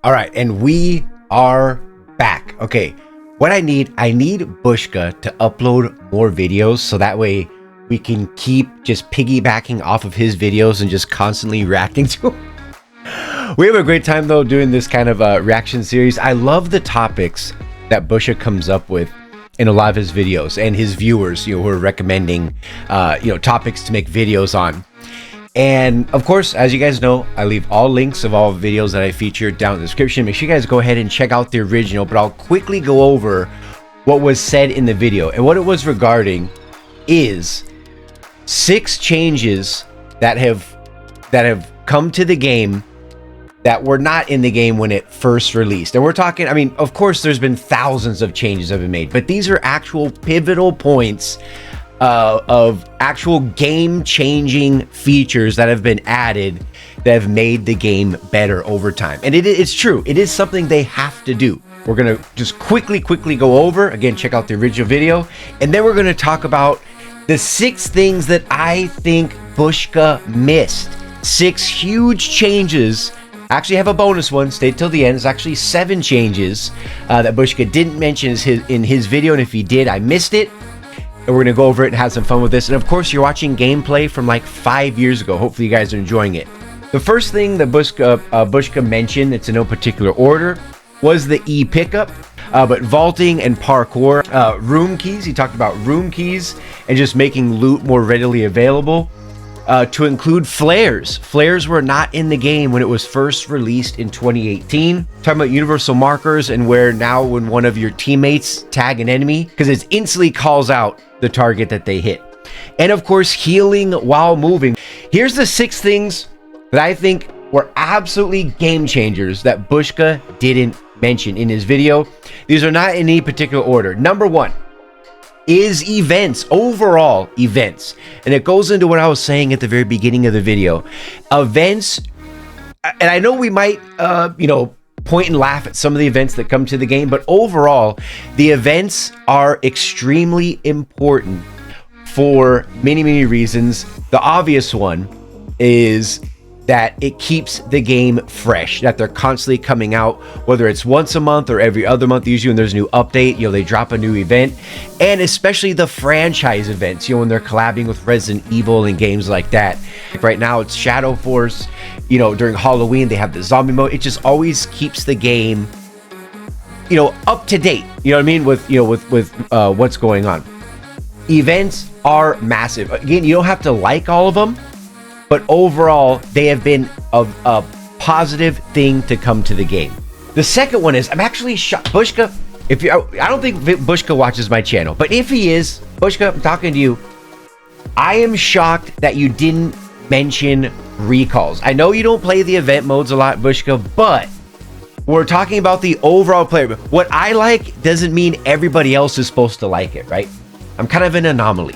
All right, and we are back. Okay, what I need Bushka to upload more videos so that way we can keep just piggybacking off of his videos and just constantly reacting to him. We have a great time though doing this kind of reaction series. I love the topics that Bushka comes up with in a lot of his videos, and his viewers, who are recommending, topics to make videos on. And of course, as you guys know, I leave all links of all videos that I featured down in the description. Make sure you guys go ahead and check out the original, but I'll quickly go over what was said in the video. And what it was regarding is 6 changes that have come to the game that were not in the game when it first released. And we're talking, I mean, of course, there's been thousands of changes that have been made, but these are actual pivotal points of actual game-changing features that have been added that have made the game better over time. And it's true. It is something they have to do. We're going to just quickly go over. Again, check out the original video. And then we're going to talk about the 6 things that I think Bushka missed. 6 huge changes. I actually have a bonus one. Stay till the end. It's actually 7 changes that Bushka didn't mention in his video. And if he did, I missed it. And we're going to go over it and have some fun with this. And of course, you're watching gameplay from like 5 years ago. Hopefully you guys are enjoying it. The first thing that Bushka mentioned, it's in no particular order, was the e-pickup. But vaulting and parkour, room keys. He talked about room keys and just making loot more readily available. To include flares. Flares were not in the game when it was first released in 2018. Talking about universal markers, and where now when one of your teammates tag an enemy, because it instantly calls out the target that they hit. And of course, healing while moving. Here's the 6 things that I think were absolutely game changers that Bushka didn't mention in his video. These are not in any particular order. Number 1 is events, overall events. And it goes into what I was saying at the very beginning of the video. Events, and I know we might, point and laugh at some of the events that come to the game, but overall, the events are extremely important for many reasons. The obvious one is that it keeps the game fresh, that they're constantly coming out, whether it's once a month or every other month. Usually when there's a new update, they drop a new event. And especially the franchise events, when they're collabing with Resident Evil and games like that. Right now it's Shadow Force, during Halloween they have the zombie mode. It just always keeps the game, up to date, with what's going on. Events are massive. Again, you don't have to like all of them, but overall, they have been a positive thing to come to the game. The second one is, I'm actually shocked. Bushka, I don't think Bushka watches my channel, but if he is, Bushka, I'm talking to you. I am shocked that you didn't mention recalls. I know you don't play the event modes a lot, Bushka, but we're talking about the overall player. What I like doesn't mean everybody else is supposed to like it, right? I'm kind of an anomaly.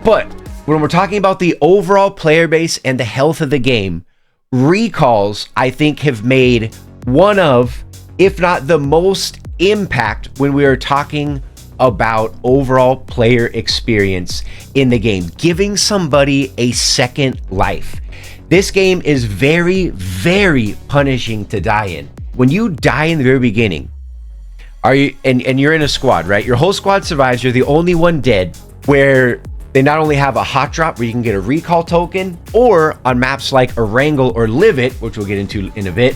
But when we're talking about the overall player base and the health of the game, recalls, I think, have made one of, if not the most impact when we are talking about overall player experience in the game, giving somebody a second life. This game is very punishing to die in. When you die in the very beginning, and you're in a squad, right? Your whole squad survives, you're the only one dead, where they not only have a hot drop where you can get a recall token, or on maps like Erangel or Live It, which we'll get into in a bit,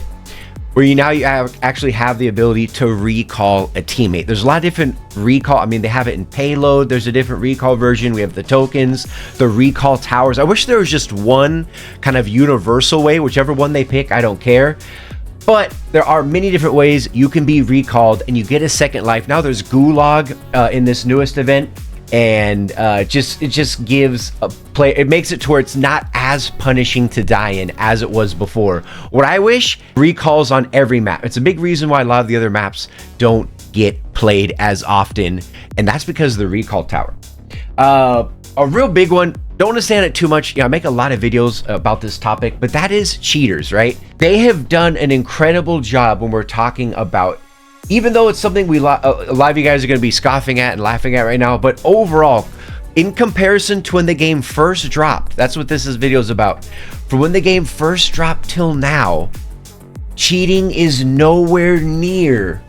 where you actually have the ability to recall a teammate. There's a lot of different recall. I mean, they have it in Payload. There's a different recall version. We have the tokens, the recall towers. I wish there was just one kind of universal way, whichever one they pick, I don't care. But there are many different ways you can be recalled and you get a second life. Now there's Gulag in this newest event. And it just gives a play, it makes it to where it's not as punishing to die in as it was before. What I wish, recalls on every map. It's a big reason why a lot of the other maps don't get played as often, and that's because of the recall tower. A real big one, don't understand it too much. I make a lot of videos about this topic, but that is cheaters, right? They have done an incredible job when we're talking about, even though it's something a lot of you guys are going to be scoffing at and laughing at right now, but overall, in comparison to when the game first dropped, that's what this video is about. From when the game first dropped till now, cheating is nowhere near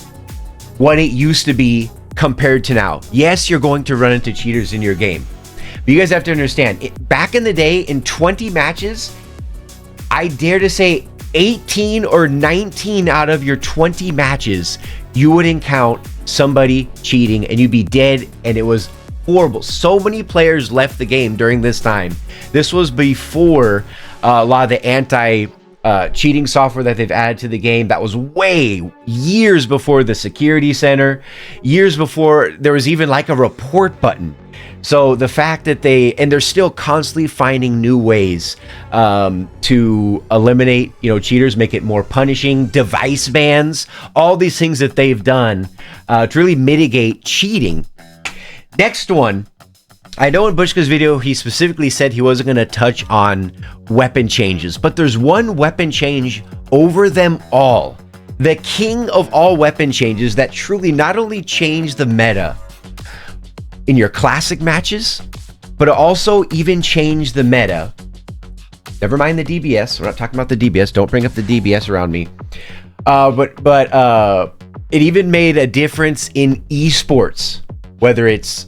what it used to be compared to now. Yes, you're going to run into cheaters in your game, but you guys have to understand, back in the day, in 20 matches, I dare to say 18 or 19 out of your 20 matches, you would encounter somebody cheating and you'd be dead, and it was horrible. So many players left the game during this time. This was before a lot of the anti-cheating software that they've added to the game. That was way years before the security center, years before there was even like a report button. So the fact that they're still constantly finding new ways to eliminate, cheaters, make it more punishing, device bans, all these things that they've done to really mitigate cheating. Next one, I know in Bushka's video, he specifically said he wasn't going to touch on weapon changes, but there's one weapon change over them all. The king of all weapon changes that truly not only changed the meta in your classic matches, but it also even changed the meta. Never mind the DBS. We're not talking about the DBS. Don't bring up the DBS around me. But it even made a difference in esports, whether it's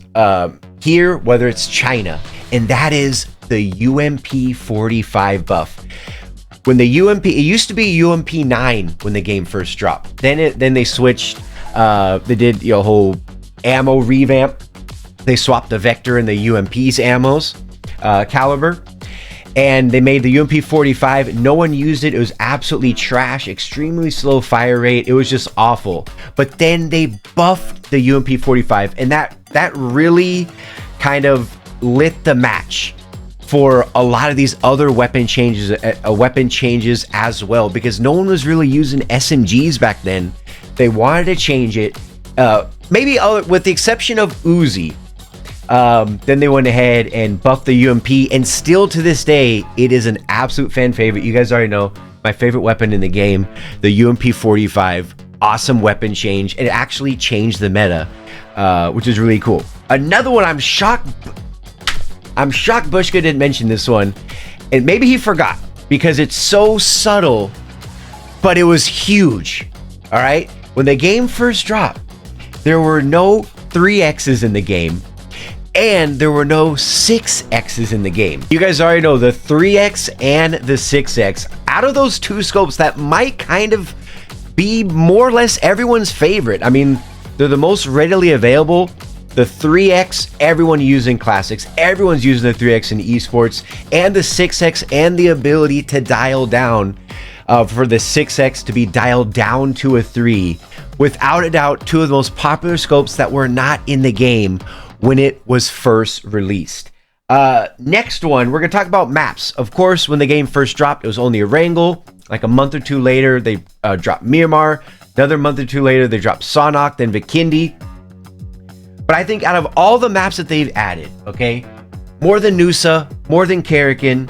here, whether it's China, and that is the UMP 45 buff. When the UMP, it used to be UMP 9 when the game first dropped. Then they switched. They did a whole ammo revamp. They swapped the vector and the UMP's ammos caliber, and they made the UMP 45. No one used it. It was absolutely trash, extremely slow fire rate. It was just awful. But then they buffed the UMP 45, and that really kind of lit the match for a lot of these other weapon changes as well, because no one was really using SMGs back then. They wanted to change it, maybe with the exception of Uzi. Then they went ahead and buffed the UMP, and still to this day, it is an absolute fan favorite. You guys already know my favorite weapon in the game, the UMP 45. Awesome weapon change. It actually changed the meta, which is really cool. Another one, I'm shocked Bushka didn't mention this one, and maybe he forgot because it's so subtle, but it was huge. All right, when the game first dropped, there were no 3X's in the game, and there were no 6X's in the game. You guys already know the 3X and the 6X. Out of those two scopes, that might kind of be more or less everyone's favorite. I mean, they're the most readily available. The 3X, everyone using classics. Everyone's using the 3X in esports, and the 6X, and the ability to dial down for the 6X to be dialed down to a 3. Without a doubt, two of the most popular scopes that were not in the game when it was first released. Next one, we're gonna talk about maps. Of course, when the game first dropped, it was only Erangel. Like a month or two later, they dropped Miramar. Another month or two later, they dropped Sonok, then Vikindi. But I think out of all the maps that they've added, okay, more than Nusa, more than Karakin,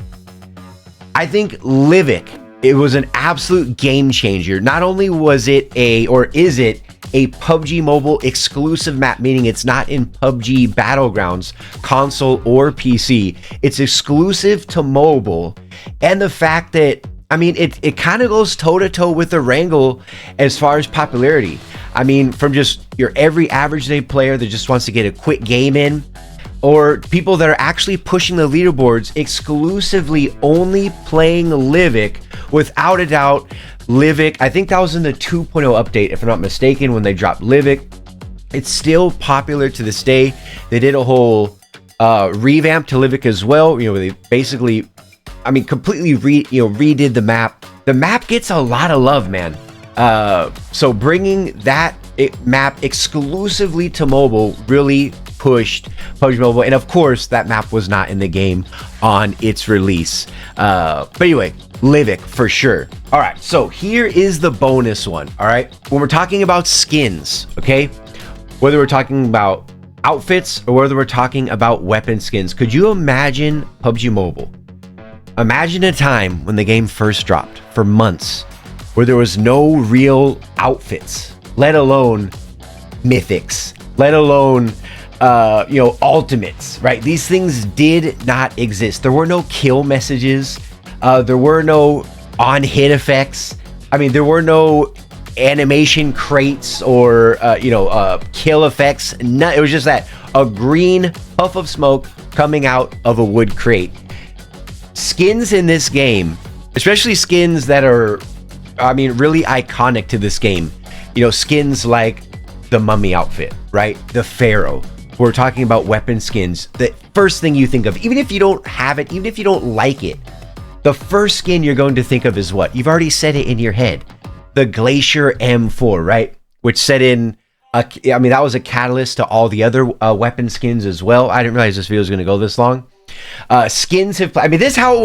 I think Livik, it was an absolute game changer. Not only was it is it a PUBG Mobile exclusive map, meaning it's not in PUBG Battlegrounds, console or PC. It's exclusive to mobile. And the fact that, I mean, it kind of goes toe-to-toe with the Wrangle as far as popularity. I mean, from just your every average day player that just wants to get a quick game in, or people that are actually pushing the leaderboards exclusively only playing Livik. Without a doubt, Livik, I think that was in the 2.0 update, if I'm not mistaken, when they dropped Livik. It's still popular to this day. They did a whole revamp to Livik as well. They basically, I mean, completely redid the map. The map gets a lot of love, man. So bringing that map exclusively to mobile really pushed PUBG Mobile, and of course that map was not in the game on its release. But anyway, Livik for sure. All right, so here is the bonus one. All right, when we're talking about skins, okay, whether we're talking about outfits or whether we're talking about weapon skins, could you imagine PUBG Mobile? Imagine a time when the game first dropped for months where there was no real outfits, let alone mythics, let alone ultimates, right? These things did not exist. There were no kill messages. There were no on-hit effects. I mean, there were no animation crates or kill effects. No, it was just that a green puff of smoke coming out of a wood crate. Skins in this game, especially skins that are, I mean, really iconic to this game. You know, skins like the mummy outfit, right? The pharaoh. We're talking about weapon skins. The first thing you think of, even if you don't have it, even if you don't like it, the first skin you're going to think of is what? You've already said it in your head. The Glacier M4, right? Which set in, I mean, that was a catalyst to all the other weapon skins as well. I didn't realize this video was going to go this long. Skins have, I mean, this how it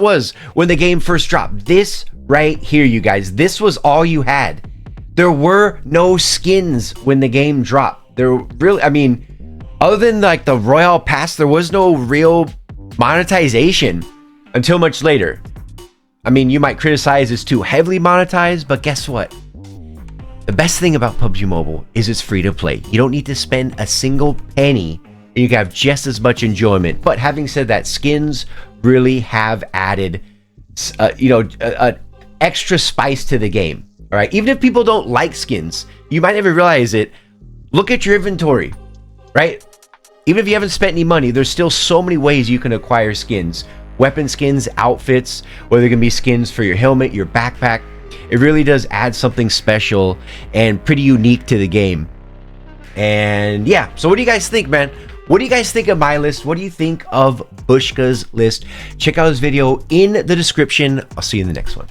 was when the game first dropped. This right here, you guys, this was all you had. There were no skins when the game dropped. There really, I mean, other than like the Royale Pass, there was no real monetization until much later. I mean, you might criticize it's too heavily monetized, but guess what? The best thing about PUBG Mobile is it's free to play. You don't need to spend a single penny and you can have just as much enjoyment. But having said that, skins really have added, extra spice to the game. All right, even if people don't like skins, you might never realize it. Look at your inventory, right? Even if you haven't spent any money, there's still so many ways you can acquire skins. Weapon skins, outfits, whether it can be skins for your helmet, your backpack. It really does add something special and pretty unique to the game. And yeah, so what do you guys think, man? What do you guys think of my list? What do you think of Bushka's list? Check out his video in the description. I'll see you in the next one.